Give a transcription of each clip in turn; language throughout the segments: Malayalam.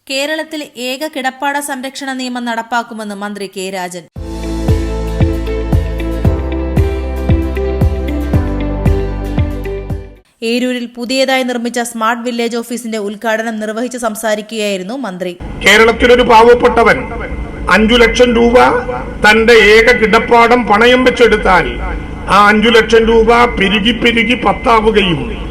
കേരളത്തിൽ ഏക കിടപ്പാട സംരക്ഷണ നിയമം നടപ്പാക്കുമെന്ന് മന്ത്രി കെ രാജൻ. ഏരൂരിൽ പുതിയതായി നിർമ്മിച്ച സ്മാർട്ട് വില്ലേജ് ഓഫീസിന്റെ ഉദ്ഘാടനം നിർവഹിച്ച് സംസാരിക്കുകയായിരുന്നു മന്ത്രി. കേരളത്തിലൊരു പാവപ്പെട്ടവൻ 5 ലക്ഷം രൂപ തന്റെ ഏക കിടപ്പാടം പണയം വെച്ചെടുത്താൽ ആ 5 ലക്ഷം രൂപ പെരുകി 10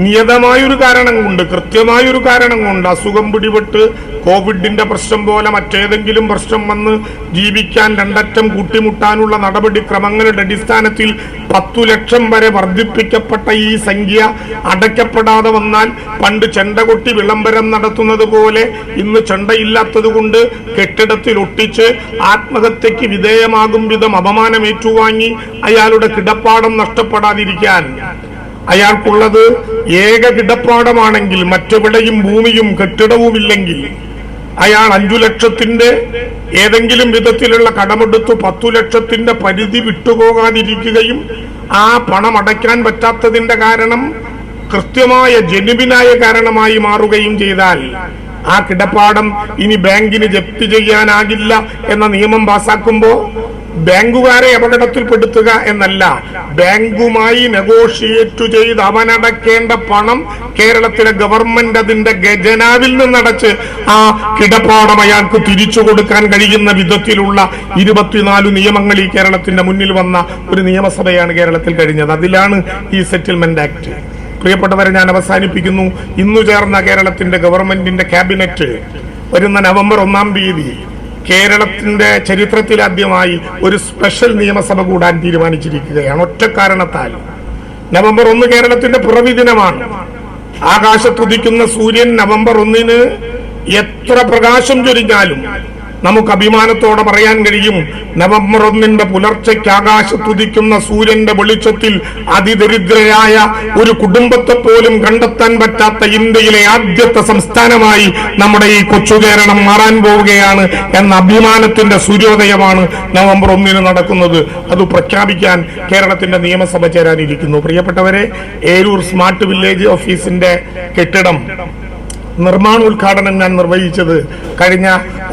നിയതമായൊരു കാരണം കൊണ്ട്, കൃത്യമായൊരു കാരണം കൊണ്ട്, അസുഖം പിടിപെട്ട് കോവിഡിന്റെ പ്രശ്നം പോലെ മറ്റേതെങ്കിലും പ്രശ്നം വന്ന് ജീവിക്കാൻ 2 അറ്റം കൂട്ടിമുട്ടാനുള്ള നടപടിക്രമങ്ങളുടെ അടിസ്ഥാനത്തിൽ 10 ലക്ഷം വരെ വർദ്ധിപ്പിക്കപ്പെട്ട ഈ സംഖ്യ അടയ്ക്കപ്പെടാതെ വന്നാൽ പണ്ട് ചെണ്ടകൊട്ടി വിളംബരം നടത്തുന്നത് പോലെ ഇന്ന് ചെണ്ടയില്ലാത്തത് കൊണ്ട് കെട്ടിടത്തിൽ ഒട്ടിച്ച് ആത്മഹത്യക്ക് വിധേയമാകും വിധം അപമാനമേറ്റുവാങ്ങി അയാളുടെ കിടപ്പാടം നഷ്ടപ്പെടാതിരിക്കാൻ, അയാൾക്കുള്ളത് ഏക കിടപ്പാടമാണെങ്കിൽ, മറ്റെവിടെയും ഭൂമിയും കെട്ടിടവുമില്ലെങ്കിൽ, അയാൾ 5 ലക്ഷത്തിന്റെ ഏതെങ്കിലും വിധത്തിലുള്ള കടമെടുത്ത് 10 ലക്ഷത്തിന്റെ പരിധി വിട്ടുപോകാതിരിക്കുകയും ആ പണം അടയ്ക്കാൻ പറ്റാത്തതിന്റെ കാരണം കൃത്യമായ ജനുവിനായ കാരണമായി മാറുകയും ചെയ്താൽ ആ കിടപ്പാടം ഇനി ബാങ്കിന് ജപ്തി ചെയ്യാനാകില്ല എന്ന നിയമം പാസാക്കുമ്പോൾ ബാങ്കുകാരെ അപകടത്തിൽപ്പെടുത്തുക എന്നല്ല, ബാങ്കുമായി നെഗോഷിയേറ്റ് ചെയ്ത് അവനടക്കേണ്ട പണം കേരളത്തിലെ ഗവൺമെന്റ് അതിന്റെ ഖജനാവിൽ നിന്നടച്ച് ആ കിടപ്പാടം അയാൾക്ക് തിരിച്ചു കൊടുക്കാൻ കഴിയുന്ന വിധത്തിലുള്ള 24 നിയമങ്ങൾ ഈ കേരളത്തിന്റെ മുന്നിൽ വന്ന ഒരു നിയമസഭയാണ് കേരളത്തിൽ കഴിഞ്ഞത്. അതിലാണ് ഈ സെറ്റിൽമെന്റ് ആക്ട്. പ്രിയപ്പെട്ടവരെ, ഞാൻ അവസാനിപ്പിക്കുന്നു. ഇന്നു ചേർന്ന കേരളത്തിന്റെ ഗവൺമെന്റിന്റെ ക്യാബിനറ്റ് വരുന്ന നവംബർ 1-ാം തീയതി കേരളത്തിന്റെ ചരിത്രത്തിലാദ്യമായി ഒരു സ്പെഷ്യൽ നിയമസഭ കൂടാൻ തീരുമാനിച്ചിരിക്കുകയാണ്. ഒറ്റ കാരണത്താൽ. നവംബർ 1 കേരളത്തിന്റെ പിറവി ദിനമാണ്. ആകാശത്തുദിക്കുന്ന സൂര്യൻ നവംബർ 1-ന് എത്ര പ്രകാശം ചൊരിഞ്ഞാലും നമുക്ക് അഭിമാനത്തോടെ പറയാൻ കഴിയും, നവംബർ 1-ന്റെ പുലർച്ചയ്ക്ക് ആകാശത്തുദിക്കുന്ന സൂര്യന്റെ വെളിച്ചത്തിൽ അതിദരിദ്രരായ ഒരു കുടുംബത്തെ പോലും കണ്ടെത്താൻ പറ്റാത്ത ഇന്ത്യയിലെ ആദ്യത്തെ സംസ്ഥാനമായി നമ്മുടെ ഈ കൊച്ചു കേരളം മാറാൻ പോവുകയാണ് എന്ന അഭിമാനത്തിന്റെ സൂര്യോദയമാണ് നവംബർ 1-ന് നടക്കുന്നത്. അത് പ്രഖ്യാപിക്കാൻ കേരളത്തിന്റെ നിയമസഭ ചേരാനിരിക്കുന്നു. പ്രിയപ്പെട്ടവരെ, ഏരൂർ സ്മാർട്ട് വില്ലേജ് ഓഫീസിന്റെ കെട്ടിടം നിർമ്മാണോദ്ഘാടനം ഞാൻ നിർവഹിച്ചത് കഴിഞ്ഞ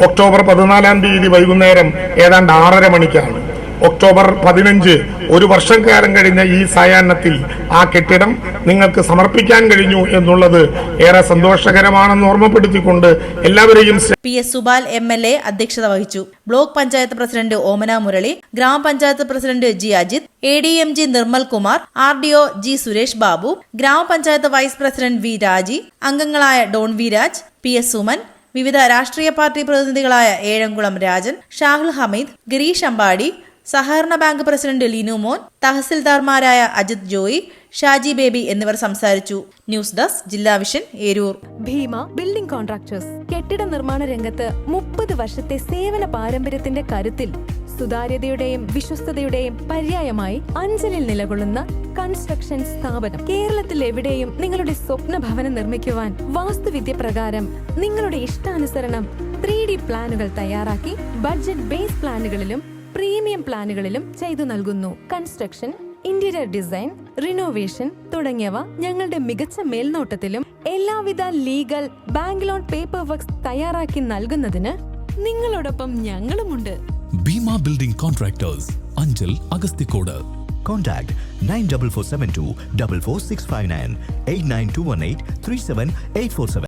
ഒക്ടോബർ 14-ാം തീയതി വൈകുന്നേരം ഏതാണ്ട് 6:30 മണിക്കാണ്. ഒക്ടോബർ 15, ഒരു വർഷക്കാലം കഴിഞ്ഞ ഈ സായാഹ്നത്തിൽ ആ കെട്ടിടം നിങ്ങൾക്ക് സമർപ്പിക്കാൻ കഴിഞ്ഞു എന്നുള്ളത് ഏറെ സന്തോഷകരമാണെന്ന് ഓർമ്മപ്പെടുത്തിക്കൊണ്ട് എല്ലാവരെയും PS സുബാൽ MLA അധ്യക്ഷത വഹിച്ചു. ബ്ലോക്ക് പഞ്ചായത്ത് പ്രസിഡന്റ് ഓമന മുരളി, ഗ്രാമപഞ്ചായത്ത് president G Ajith, ADMG Nirmal Kumar, RDO G Suresh Babu, ഗ്രാമപഞ്ചായത്ത് വൈസ് പ്രസിഡന്റ് V രാജി, അംഗങ്ങളായ Don V Raj, PS Suman, വിവിധ രാഷ്ട്രീയ പാർട്ടി പ്രതിനിധികളായ ഏഴംകുളം രാജൻ, ഷാഹുൽ ഹമീദ്, ഗിരീഷ് അമ്പാടി, സഹകരണ ബാങ്ക് പ്രസിഡന്റ് ലിനു മോൻ, തഹസിൽദാർമാരായ അജിത് ജോയി, ഷാജി ബേബി എന്നിവർ സംസാരിച്ചു. ന്യൂസ് ഡെസ്ക് ജില്ലാ vision, Erur. Bhima building contractors കെട്ടിട നിർമ്മാണ രംഗത്ത് 30 വർഷത്തെ സേവന പാരമ്പര്യത്തിന്റെ കരുത്തിൽ സുതാര്യതയുടെയും വിശ്വസ്തയുടെയും പര്യായമായി അഞ്ചലിൽ നിലകൊള്ളുന്ന കൺസ്ട്രക്ഷൻ സ്ഥാപനം. കേരളത്തിൽ എവിടെയും നിങ്ങളുടെ സ്വപ്ന ഭവനം നിർമ്മിക്കുവാൻ വാസ്തുവിദ്യ പ്രകാരം നിങ്ങളുടെ ഇഷ്ടാനുസരണം 3D പ്ലാനുകൾ തയ്യാറാക്കി ബഡ്ജറ്റ് ബേസ് പ്ലാനുകളിലും പ്രീമിയം പ്ലാനുകളിലും ചെയ്തു നൽകുന്നു. കൺസ്ട്രക്ഷൻ, ഇന്റീരിയർ ഡിസൈൻ, റിനോവേഷൻ തുടങ്ങിയവ ഞങ്ങളുടെ മികച്ച മേൽനോട്ടത്തിലും എല്ലാവിധ legal, bank loan, paper works തയ്യാറാക്കി നൽകുന്നതിന് നിങ്ങളോടൊപ്പം ഞങ്ങളുമുണ്ട്. Bheema building contractors, Anchal, Agasthikode. Contact 94472 44659 89218 37847.